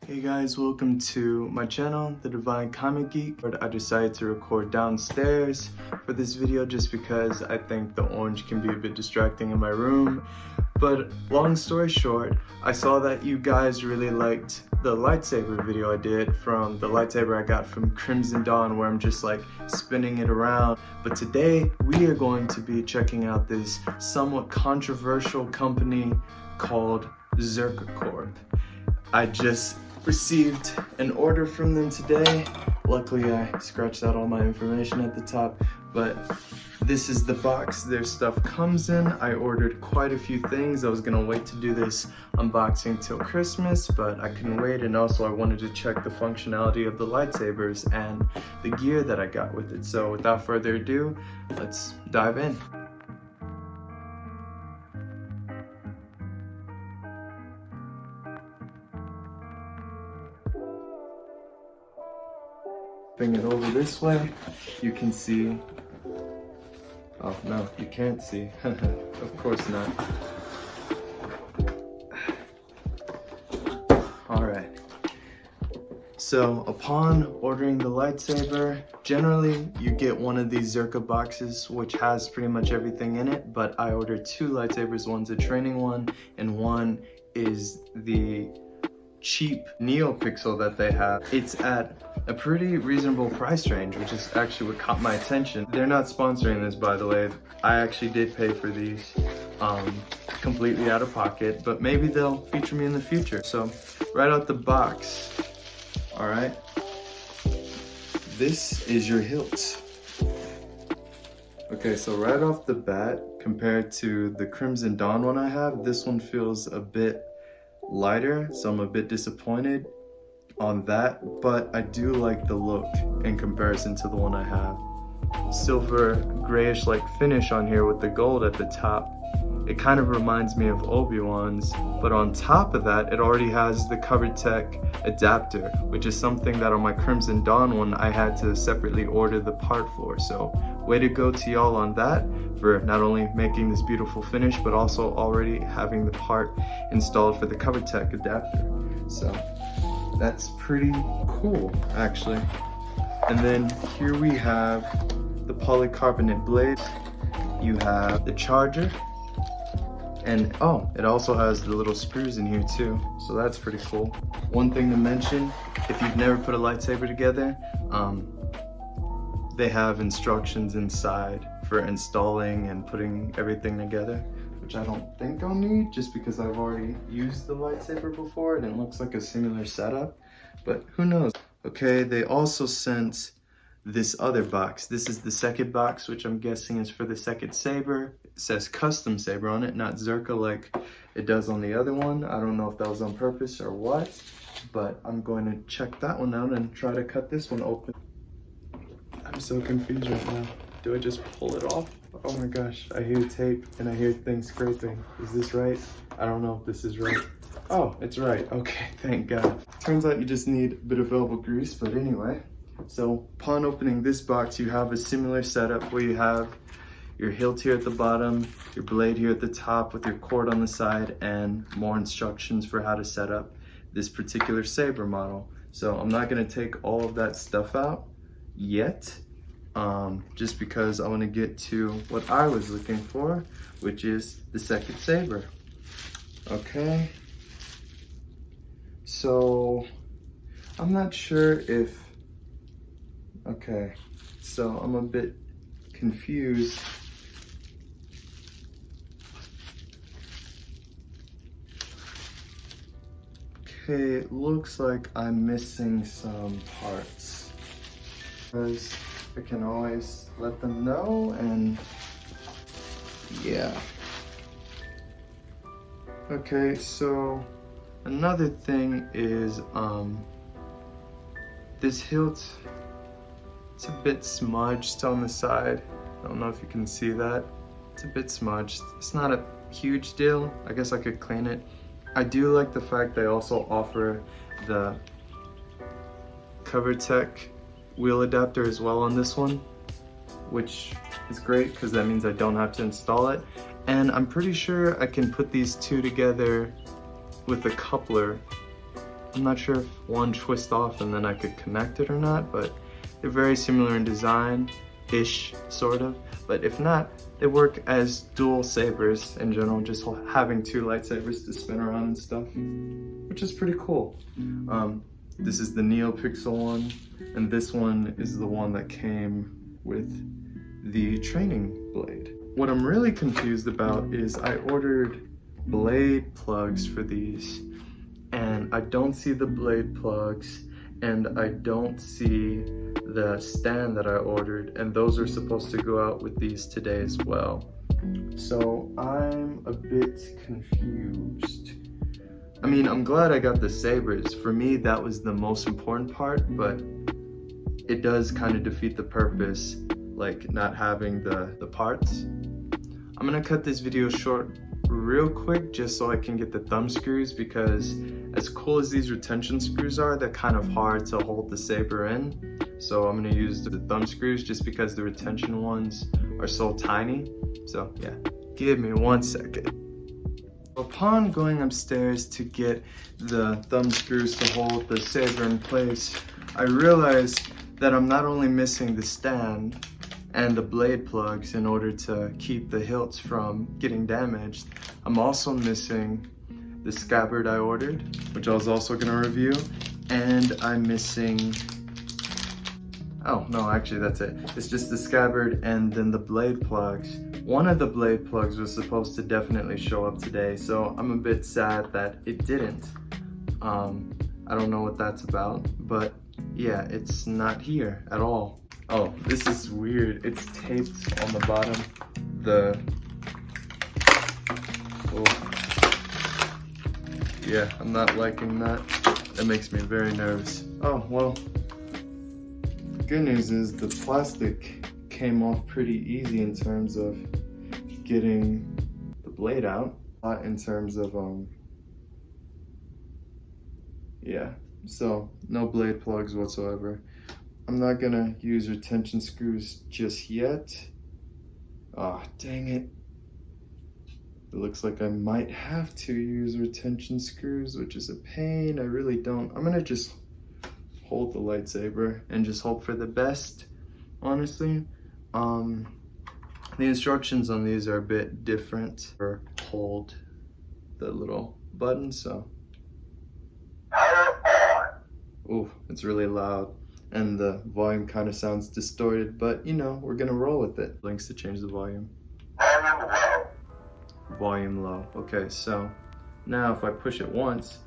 Hey guys, welcome to my channel, The Divine Comic Geek. I decided to record downstairs for this video just because I think the orange can be a bit distracting in my room. But long story short, I saw that you guys really liked the lightsaber video I did from the lightsaber I got from Crimson Dawn, where I'm just like spinning it around. But today we are going to be checking out this somewhat controversial company called Zerka Corp. I just received an order from them today. Luckily I scratched out all my information at the top, but this is the box their stuff comes in. I ordered quite a few things. I was gonna wait to do this unboxing till Christmas, but I couldn't wait, and also I wanted to check the functionality of the lightsabers and the gear that I got with it. So without further ado, let's dive in. Bring it over this way, you can see, oh no, you can't see, of course not. Alright, so upon ordering the lightsaber, generally you get one of these Zerka boxes which has pretty much everything in it, but I ordered two lightsabers. One's a training one and one is the cheap Neopixel that they have. It's at a pretty reasonable price range, which is actually what caught my attention. They're not sponsoring this, by the way. I actually did pay for these completely out of pocket, but maybe they'll feature me in the future. So right out the box, all right, this is your hilt. Okay, so right off the bat, compared to the Crimson Dawn one I have, this one feels a bit lighter, so I'm a bit disappointed on that, but I do like the look in comparison to the one I have. Silver grayish like finish on here with the gold at the top. It kind of reminds me of Obi-Wan's, but on top of that it already has the CoverTech adapter, which is something that on my Crimson Dawn one I had to separately order the part for. So way to go to y'all on that, for not only making this beautiful finish but also already having the part installed for the CoverTech adapter. So that's pretty cool actually. And then here we have the polycarbonate blade, you have the charger, and oh, it also has the little screws in here too, so that's pretty cool. One thing to mention, if you've never put a lightsaber together, they have instructions inside for installing and putting everything together, which I don't think I'll need just because I've already used the lightsaber before and it looks like a similar setup, but who knows. Okay, they also sent this other box. This is the second box, which I'm guessing is for the second saber. It says custom saber on it, not Zerka like it does on the other one. I don't know if that was on purpose or what, but I'm going to check that one out and try to cut this one open. I'm so confused right now. Do I just pull it off? Oh my gosh, I hear tape and I hear things scraping. Is this right? I don't know if this is right. Oh, it's right. Okay, thank God. Turns out you just need a bit of elbow grease, but anyway. So upon opening this box, you have a similar setup where you have your hilt here at the bottom, your blade here at the top with your cord on the side, and more instructions for how to set up this particular saber model. So I'm not gonna take all of that stuff out yet, just because I want to get to what I was looking for, which is the second saber. Okay, so I'm not sure if, okay, so I'm a bit confused. Okay, it looks like I'm missing some parts, because I can always let them know, and yeah. Okay, so another thing is this hilt, it's a bit smudged on the side. I don't know if you can see that. It's a bit smudged. It's not a huge deal. I guess I could clean it. I do like the fact they also offer the CoverTech wheel adapter as well on this one, which is great because that means I don't have to install it. And I'm pretty sure I can put these two together with a coupler I'm not sure if one twists off and then I could connect it or not, but they're very similar in design-ish, sort of. But if not, they work as dual sabers in general, just having two lightsabers to spin around and stuff, which is pretty cool. This is the Neopixel one, and this one is the one that came with the training blade. What I'm really confused about is I ordered blade plugs for these, and I don't see the blade plugs, and I don't see the stand that I ordered, and those are supposed to go out with these today as well. So I'm a bit confused. I mean, I'm glad I got the sabers. For me, that was the most important part, but it does kind of defeat the purpose, like not having the parts. I'm gonna cut this video short real quick just so I can get the thumb screws, because as cool as these retention screws are, they're kind of hard to hold the saber in. So I'm gonna use the thumb screws just because the retention ones are so tiny. So yeah, give me 1 second. Upon going upstairs to get the thumb screws to hold the saber in place, I realized that I'm not only missing the stand and the blade plugs in order to keep the hilts from getting damaged, I'm also missing the scabbard I ordered, which I was also gonna review, and I'm missing, oh no, actually that's it. It's just the scabbard and then the blade plugs. One of the blade plugs was supposed to definitely show up today, so I'm a bit sad that it didn't. I don't know what that's about, but yeah, it's not here at all. Oh, this is weird. It's taped on the bottom. Oh. Yeah, I'm not liking that. That makes me very nervous. Oh, well, good news is the plastic came off pretty easy in terms of getting the blade out. Not in terms of, yeah, so no blade plugs whatsoever. I'm not gonna use retention screws just yet. Ah, oh, dang it. It looks like I might have to use retention screws, which is a pain. I really don't. I'm gonna just hold the lightsaber and just hope for the best, honestly. The instructions on these are a bit different for hold the little button, so. Ooh, it's really loud. And the volume kind of sounds distorted, but you know, we're gonna roll with it. Links to change the volume. Volume low. Okay, so now if I push it once,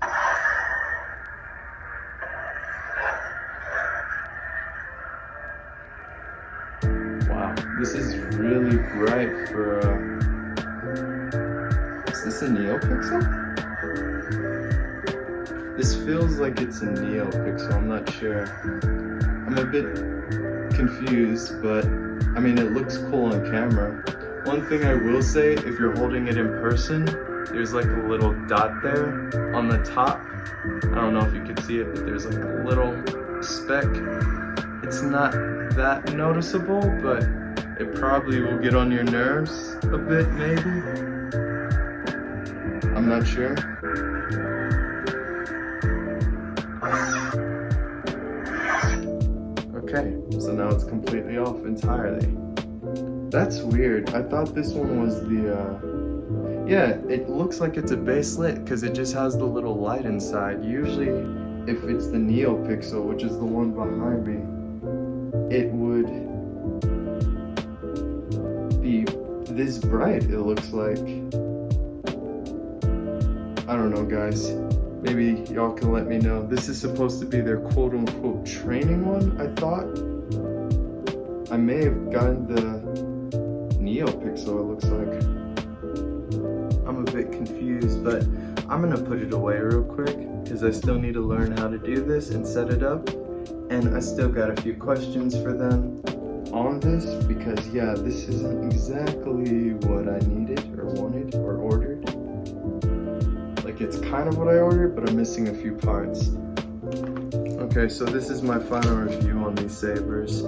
wow, this is really bright for is this a Neopixel? This feels like it's a Neopixel, I'm not sure. I'm a bit confused, but I mean, it looks cool on camera. One thing I will say, if you're holding it in person, there's like a little dot there on the top. I don't know if you can see it, but there's like a little speck. It's not that noticeable, but it probably will get on your nerves a bit, maybe. I'm not sure. Okay, so now it's completely off entirely. That's weird. I thought this one was the, yeah, it looks like it's a base lit because it just has the little light inside. Usually, if it's the Neopixel, which is the one behind me, it would be this bright, it looks like. I don't know, guys. Maybe y'all can let me know. This is supposed to be their quote-unquote training one, I thought. I may have gotten the Neopixel, it looks like. I'm a bit confused, but I'm gonna put it away real quick because I still need to learn how to do this and set it up. And I still got a few questions for them on this because, yeah, this isn't exactly what I needed or wanted or ordered. Like, it's kind of what I ordered, but I'm missing a few parts. Okay, so this is my final review on these sabers.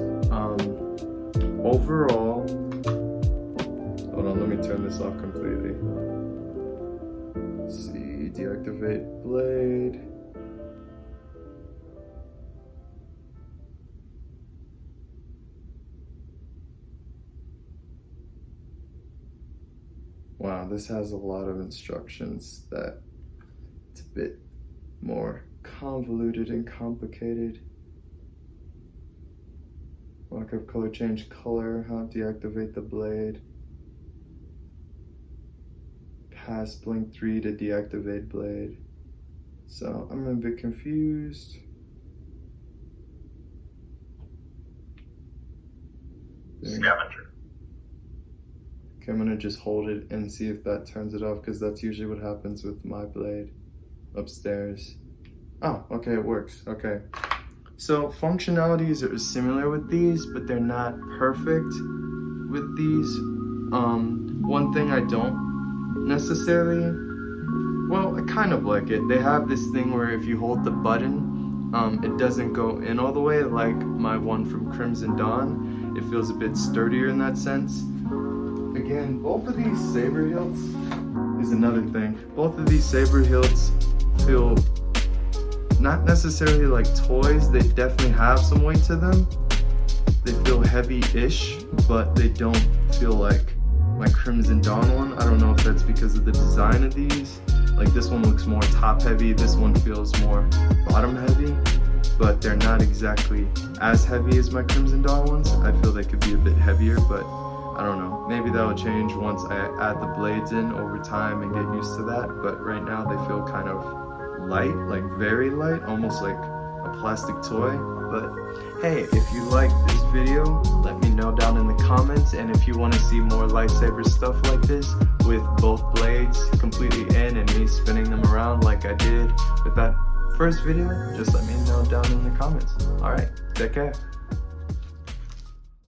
Overall, hold on, let me turn this off completely. Let's see, deactivate blade. Wow, this has a lot of instructions that it's a bit more convoluted and complicated. Lock up color, change color, how to deactivate the blade. Pass blink 3 to deactivate blade. So I'm a bit confused. Scavenger. Okay, I'm gonna just hold it and see if that turns it off, because that's usually what happens with my blade upstairs. Oh, okay, it works. Okay. So functionalities are similar with these, but they're not perfect with these. One thing I don't necessarily, well, I kind of like it. They have this thing where if you hold the button, it doesn't go in all the way like my one from Crimson Dawn. It feels a bit sturdier in that sense. Again, both of these saber hilts is another thing. Both of these saber hilts feel not necessarily like toys. They definitely have some weight to them. They feel heavy-ish, but they don't feel like my Crimson Dawn one. I don't know if that's because of the design of these. Like this one looks more top heavy, this one feels more bottom heavy, but they're not exactly as heavy as my Crimson Dawn ones. I feel they could be a bit heavier, but I don't know. Maybe that'll change once I add the blades in over time and get used to that, but right now they feel kind of light, like very light, almost like a plastic toy. But hey, if you like this video, let me know down in the comments, and if you want to see more lightsaber stuff like this with both blades completely in and me spinning them around like I did with that first video, just let me know down in the comments. Alright, take care.